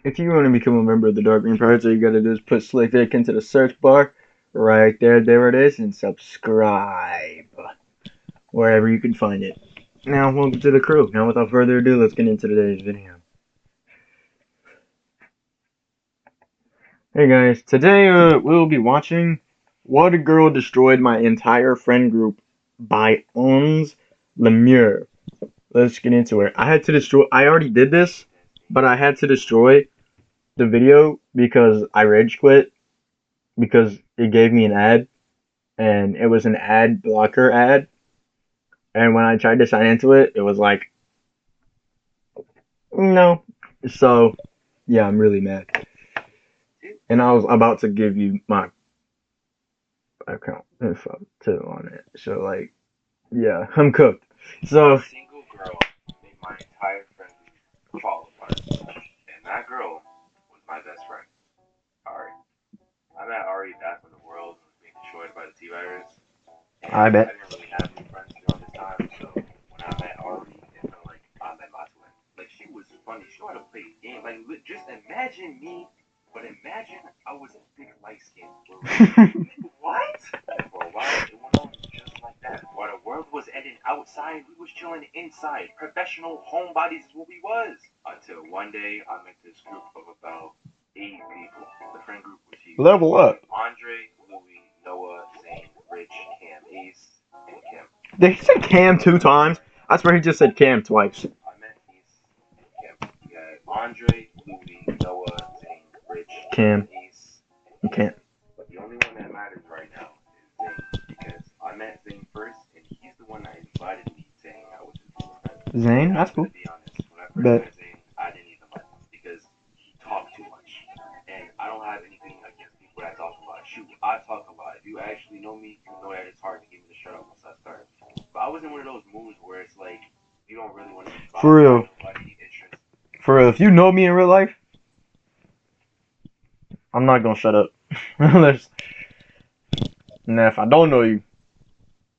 If you want to become a member of the Dark Green Pirates, all you gotta do is put Slick Dick into the search bar. Right there, there it is, and subscribe. Wherever you can find it. Now, welcome to the crew. Now, without further ado, let's get into today's video. Hey guys, today we'll be watching What a Girl Destroyed My Entire Friend Group by onzlemur. Let's get into it. I already did this, but I had to destroy the video because I rage quit because it gave me an ad and it was an ad blocker ad. And when I tried to sign into it, it was like, no. So, yeah, I'm really mad. And I was about to give you my account info too on it. So, like, yeah, I'm cooked. So, A single girl made my entire friend group fall apart. And that girl was my best friend, Ari. I met Ari back when the world was being destroyed by the T virus. I And I bet. didn't really have any friends during this time, so when I met Ari, it felt like I met my twin. Like, she was funny. She knew how to play a game. Like, just imagine me, but imagine I was a thick, light skin. What? And for a while, it went on just like that. While the world was ending outside, we was chilling inside. Professional homebodies is what we was. Until one day, I met this group of about 8 people. The friend group was huge. Level up. Andre, Louie, Noah, Zane, Rich, Cam, Ace, and Kim. Did he say Cam 2 times? I swear he just said Cam twice. I met Ace and Kim. We had Andre, Louie, Noah, Zane, Rich, Cam. Ace, You and Kim. can't. But the only one that matters right now is Zane because I met Zane first, and he's the one that invited me to hang out with his best friend. Zane, And I'm that's gonna cool. be honest, when I first But met Zane, I didn't even like him because he talked too much. And I don't have anything against people that talk a lot. Shoot, I talk a lot. If you actually know me, you know that it's hard to get me to shut up once I start. But I was in one of those moods where it's like you don't really want to be for bothered by real, nobody interest. if you know me in real life, I'm not gonna shut up. Unless, now if I don't know you,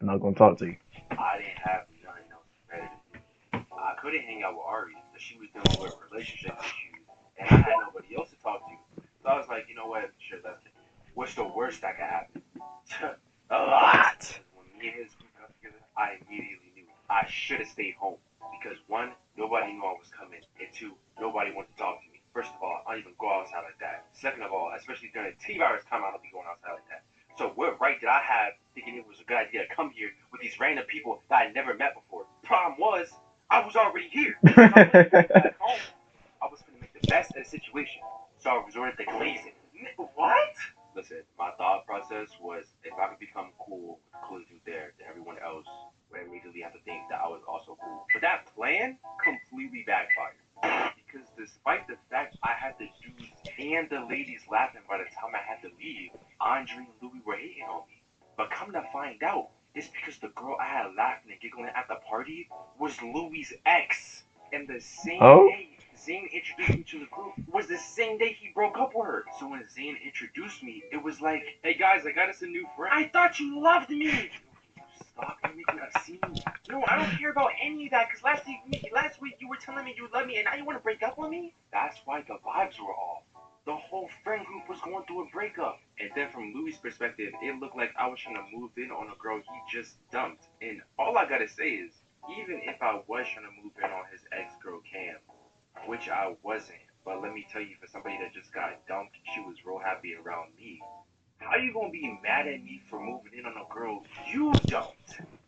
I'm not gonna talk to you. I didn't have nothing else better to do. I couldn't hang out with Ari because she was dealing with relationship issues, and I had nobody else to talk to. So I was like, you know what? Sure, that's it. What's the worst that could happen? A lot. What? Because when me and his group got together, I immediately knew I should have stayed home because one, nobody knew I was coming, and two, nobody wanted to talk to me. First of all, I don't even go outside like that. Second of all, especially during the T-virus time, I don't be going outside like that. So what right did I have thinking it was a good idea to come here with these random people that I never met before? Problem was, I was already here. So if I wasn't going back home, I was going to make the best of the situation. So I resorted to glazing. What? Listen, my thought process was if I could become cool with the coolest dude there, then everyone else would immediately have to think that I was also cool. But that plan completely backfired. Because despite the fact I had the dudes and the ladies laughing by the time I had to leave, Andre and Louie were hating on me. But come to find out, it's because the girl I had laughing and giggling at the party was Louie's ex. And the same Oh? day Zane introduced me to the group was the same day he broke up with her. So when Zane introduced me, it was like, hey guys, I got us a new friend. I thought you loved me. Stop making a scene. No, I don't care about any of that. Cause last week you were telling me you love me, and now you want to break up with me. That's why the vibes were off. The whole friend group was going through a breakup. And then from Louis' perspective, it looked like I was trying to move in on a girl he just dumped. And all I gotta say is, even if I was trying to move in on his ex-girl Cam, which I wasn't, but let me tell you, for somebody that just got dumped, she was real happy around me. How you gonna be mad at me for moving in on a girl you don't?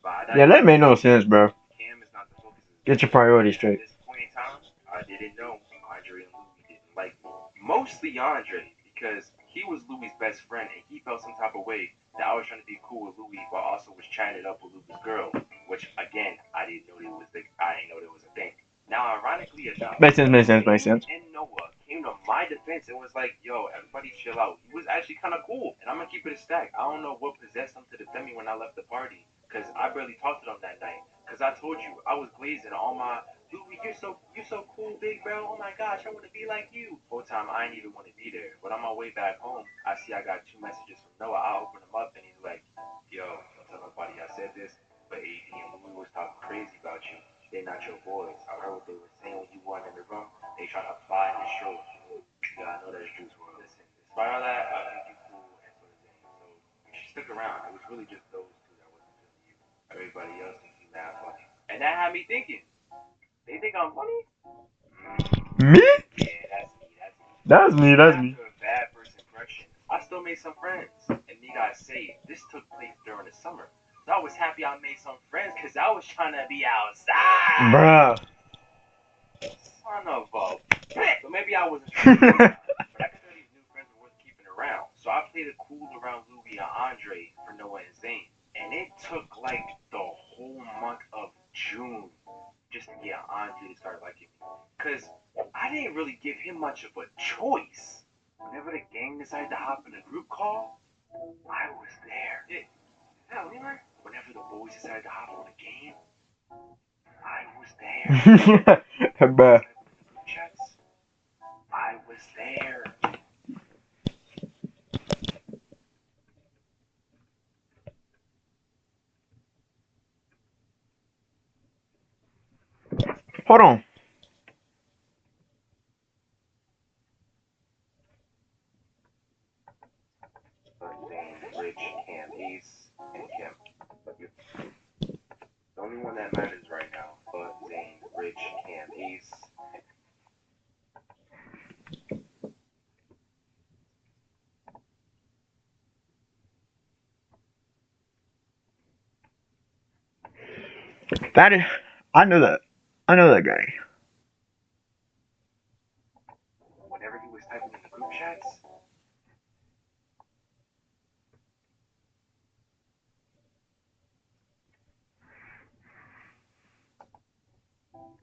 By Yeah, that that made no definition, sense, bro. Cam is not the focus of this Get your video. priorities And at straight. this point in time, I didn't know Andre and Louis didn't like me. Mostly Andre, because he was Louis' best friend and he felt some type of way that I was trying to be cool with Louis, but also was chatting it up with Louis' girl, which again I didn't know there was a thing. Now, ironically enough, Makes sense, makes sense, makes Zane sense. and Noah came to my defense and was like, yo, everybody chill out. He was actually kind of cool. And I'm going to keep it a stack. I don't know what possessed him to defend me when I left the party. Because I barely talked to them that night. Because I told you, I was glazing all my, Louis, you're so cool, big bro. Oh my gosh, I want to be like you. Whole time, I didn't even want to be there. But on my way back home, I see I got 2 messages from Noah. I open them up and he's like, yo, don't tell nobody I said this. But AD and Louis was talking crazy about you. They're not your boys. I heard what they were saying when you weren't in the room. They trying to fly in the show. really just those two that wasn't feeling you. Everybody else thinks you mad funny, and that had me thinking. They think I'm funny. Me? Yeah, that's me. That's me. That's me. Even That's me. after a bad first impression, I still made some friends. And need I say, this took place during the summer. So I was happy I made some friends because I was trying to be outside. Bruh. Son of a bitch. So maybe I wasn't trying to be outside. But I could tell these new friends were worth keeping around. So I played it cool around Louis and Andre for Noah and Zane. And it took like the whole month of June just to get Andre to start liking me. Because I didn't really give him much of a choice. Whenever the gang decided to hop in a group call, I was there. Hell, Leonard. Whenever the boys decided to hop on a game, I was there. Bruh. Typing in the group chats, I was there. Hold on. Zane, Rich, Cam, Ace, and Kim. The only one that matters right now, but Zane, Rich, Cam, Ace. That is. I know that. I know that guy. Whenever he was typing in the group chats,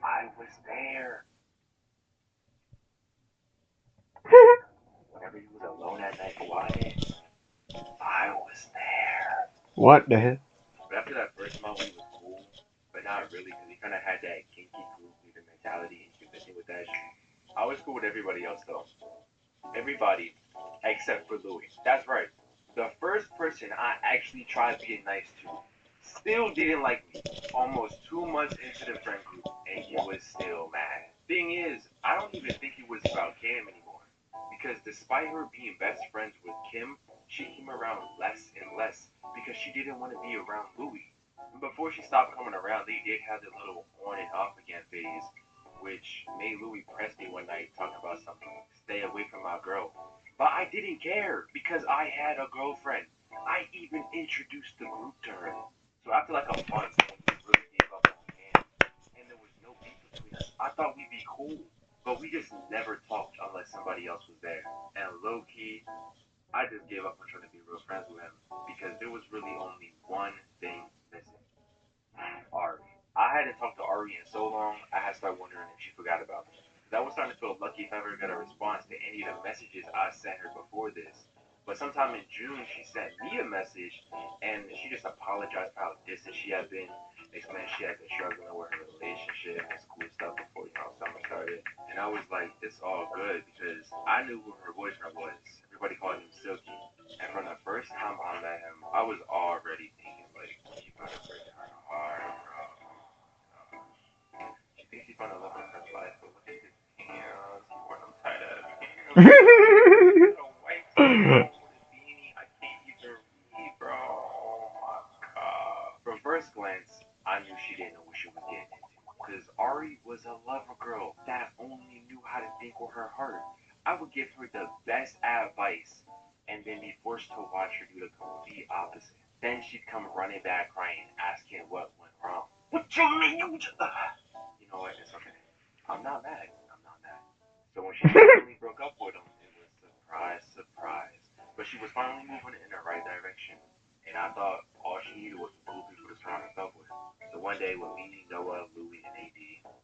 I was there. Whenever he was alone at night quiet, I was there. What the hell? But after that first month, he was cool, but not really, because he kind of had that kinky group leader mentality, and he was with that shit. I was cool with everybody else, though. Everybody except for Louis. That's right. The first person I actually tried being nice to still didn't like me. Almost 2 months into the friend group, and he was still mad. Thing is, I don't even think it was about Cam anymore. Because despite her being best friends with Kim, she came around less and less because she didn't want to be around Louis. And before she stopped coming around, they did have the little on and off again phase, which made Louis press me one night talking about something. Stay away from my girl. But I didn't care because I had a girlfriend. I even introduced the group to her. So after like a month, when we really gave up on Cam, and there was no beef between us, I thought we'd be cool. But we just never talked unless somebody else was there. And low key, I just gave up on trying to be real friends with him because there was really only one thing missing. Ari. I hadn't talked to Ari in so long, I had started wondering if she forgot about me. Because I was starting to feel lucky if I ever got a response to any of the messages I sent her before this. But sometime in June, she sent me a message, and she just apologized for how distant she had been, explained she had been struggling with her relationship and school stuff before, summer started. And I was like, it's all good, because I knew who her boyfriend was. Everybody called him Silky. And from the first time I met him, I was already thinking, like, she about to break her heart, bro. She thinks she found a love of her life, but look at his hands. He wore them tied up hands. He got a white t-shirt with a beanie. I can't even read, bro. Oh my god. From first glance, I knew she didn't know what she was getting into. Because Ari was a lover girl that only knew how to think with her heart. I would give her the best advice and then be forced to watch her do the complete opposite. Then she'd come running back crying, asking what went wrong. What you mean? You know what? It's okay. I'm not mad. I'm not mad. So when she finally broke up with him, it was surprise, surprise. But she was finally moving in the right direction. And I thought all she needed was some cool people to surround herself with. So one day when me, Noah, Louie, and AD,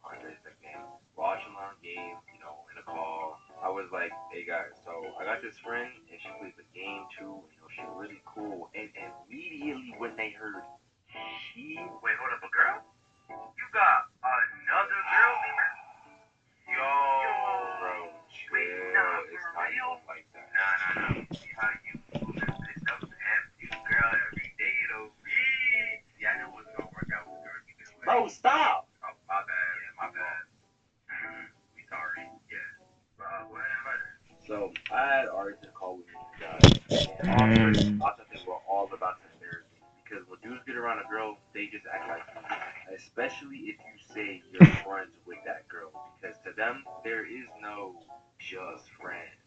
Andre's nickname, watching long game, in a call, I was like, hey guys, so I got this friend and she plays the game too. She's really cool. And immediately when they heard she wait, hold up, a girl? You got another girl, Beamer? Yo, bro, chill. Wait, nah, it's not even like that. Nah. See how you moving this up empty girl every day though. See, I knew it wasn't gonna work out with her because bro, stop. Oh, my bad. Yeah, my bad. We sorry. Yeah. What happened? So I had Arts call with me, guys, and all first, I thought they were all about to embarrass me. because when dudes get around a girl, they just act like you. Especially if you say you're friends with that girl, because to them there is no just friends.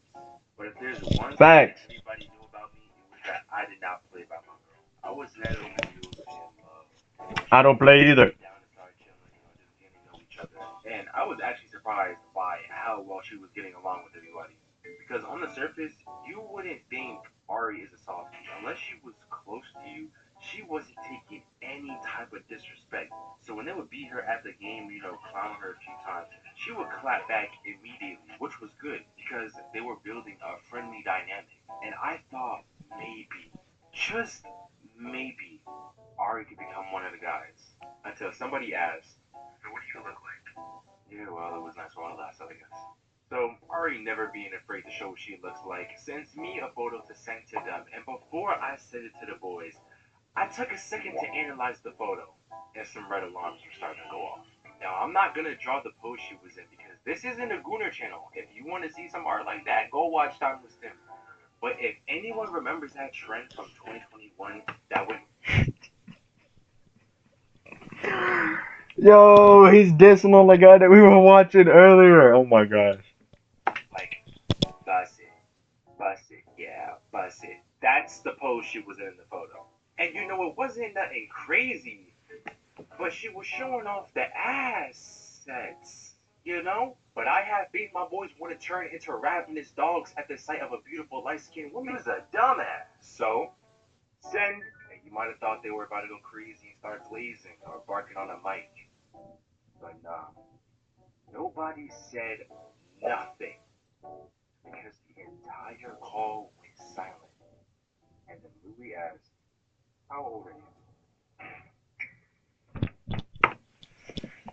But if there's one thing that Facts. everybody knew about me, it was that I did not play by my girl. I was never one of those in love, or I she don't would play either. sit down and start chilling, just getting to know each other. And I was actually surprised by how well she was getting along with everybody. Because on the surface, you wouldn't think Ari is a softie. Unless she was close to you, she wasn't taking any type of disrespect. So when they would beat her at the game, clown her a few times, she would clap back immediately, which was good because they were building a friendly dynamic. And I thought maybe, just maybe, Ari could become one of the guys. Until somebody asked, "So what do you look like?" Yeah, well, it was nice while it lasted, I guess. So, Ari never being afraid to show what she looks like sends me a photo to send to them. And before I sent it to the boys, I took a second to analyze the photo, and some red alarms were starting to go off. Now, I'm not gonna draw the pose she was in because this isn't a Gooner channel. If you want to see some art like that, go watch Timeless Tim. But if anyone remembers that trend from 2021, that would Yo, he's dissing on the guy that we were watching earlier. Oh my gosh. like bust it, yeah, bust it. That's the pose she was in the photo. And it wasn't nothing crazy, but she was showing off the assets. But I have faith my boys want to turn into ravenous dogs at the sight of a beautiful light-skinned woman. He was a dumbass. So, send, and you might have thought they were about to go crazy and start blazing or barking on a mic. But nah, nobody said nothing because the entire call went silent. And then Louis asked, "How old are you?"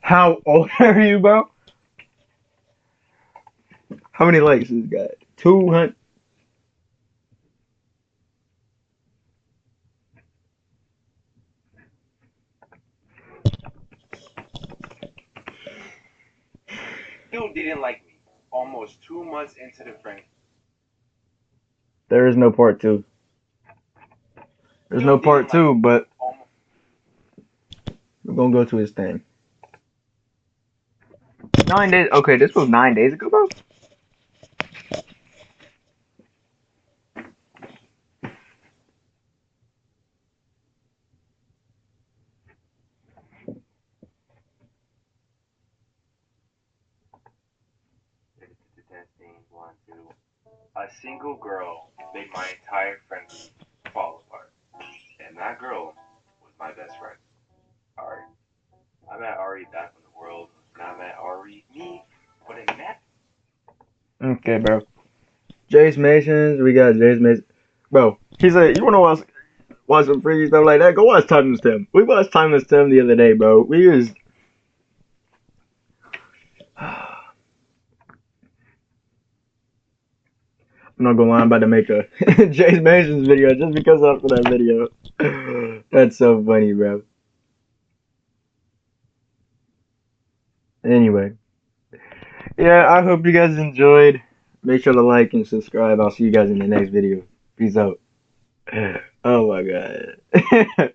How old are you, bro? How many likes this guy? 200. Still didn't like me. Almost 2 months into the friend. There is no part two. There's Still no didn't part like two, me. but Almost. we're gonna go to his thing. 9 days. Okay, this was 9 days ago, bro. Testing, 1, 2. A single girl made my entire friend group fall apart. And that girl was my best friend, Ari. I met Ari back when the world was not met Ari, me, but it met. Okay, bro. Jace Masons. We got Jace Mason. Bro, he said, you wanna watch some freaky stuff like that? Go watch Timeless Tim. We watched Timeless Tim the other day, bro. We was. I'm not gonna lie, I'm about to make a Jace Masons video just because of that video. That's so funny, bro. Anyway, yeah, I hope you guys enjoyed. Make sure to like and subscribe. I'll see you guys in the next video. Peace out. Oh my god.